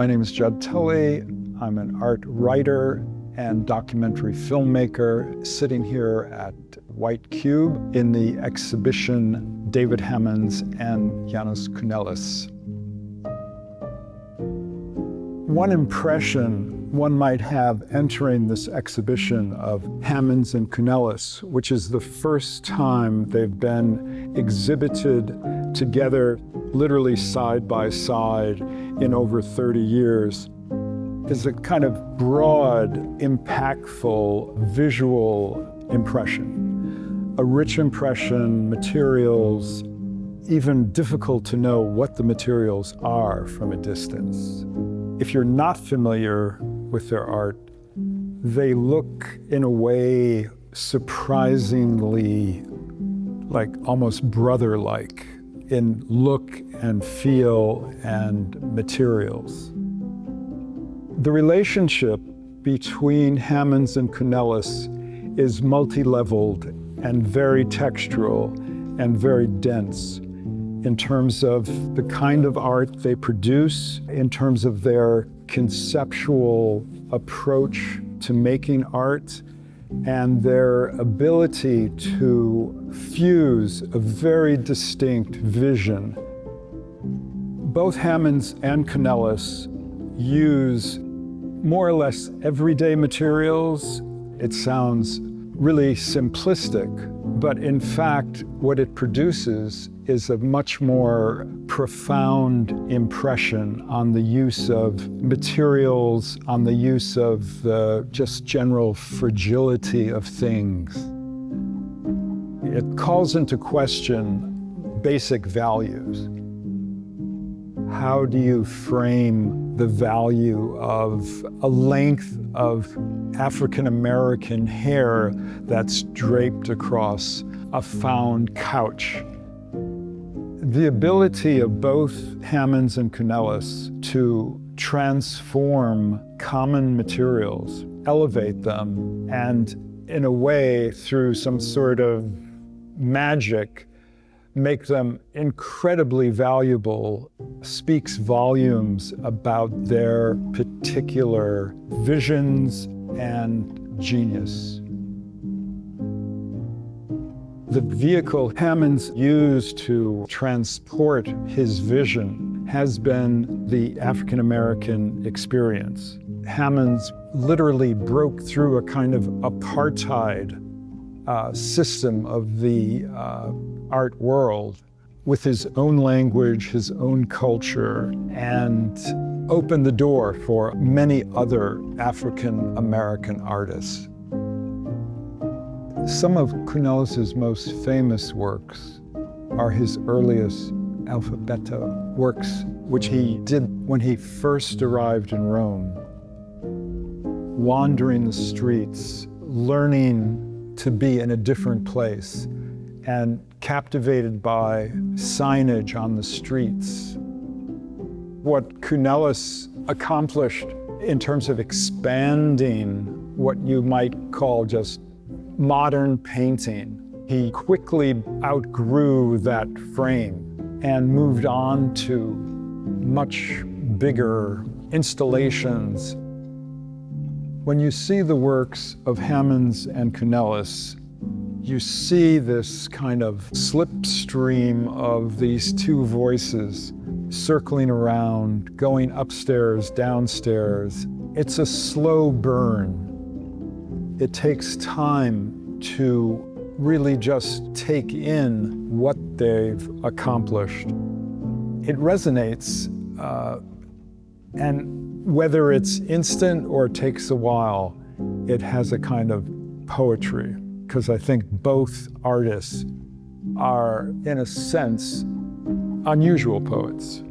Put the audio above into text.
My name is Judd Tully. I'm an art writer and documentary filmmaker sitting here at White Cube in the exhibition David Hammons and Jannis Kounellis. One impression one might have entering this exhibition of Hammons and Kounellis, which is the first time they've been exhibited together, literally side by side in over 30 years, is a kind of broad, impactful, visual impression. A rich impression, materials, even difficult to know what the materials are from a distance. If you're not familiar with their art, they look in a way surprisingly like almost brother-like in look and feel and materials. The relationship between Hammons and Kounellis is multi-leveled and very textural and very dense in terms of the kind of art they produce, in terms of their conceptual approach to making art, and their ability to fuse a very distinct vision. Both Hammons and Kounellis use more or less everyday materials. It sounds really simplistic, but in fact, what it produces is a much more profound impression on the use of materials, on the use of the just general fragility of things. It calls into question basic values. How do you frame the value of a length of African-American hair that's draped across a found couch? The ability of both Hammons and Kounellis to transform common materials, elevate them, and in a way, through some sort of magic, make them incredibly valuable, speaks volumes about their particular visions and genius. The vehicle Hammons used to transport his vision has been the African-American experience. Hammons literally broke through a kind of apartheid system of the art world with his own language, his own culture, and opened the door for many other African-American artists. Some of Kounellis' most famous works are his earliest alphabetto works, which he did when he first arrived in Rome, wandering the streets, learning to be in a different place, and captivated by signage on the streets. What Kounellis accomplished in terms of expanding what you might call just modern painting, he quickly outgrew that frame and moved on to much bigger installations. When you see the works of Hammons and Kounellis, you see this kind of slipstream of these two voices circling around, going upstairs, downstairs. It's a slow burn. It takes time to really just take in what they've accomplished. It resonates, and whether it's instant or takes a while, it has a kind of poetry, because I think both artists are, in a sense, unusual poets.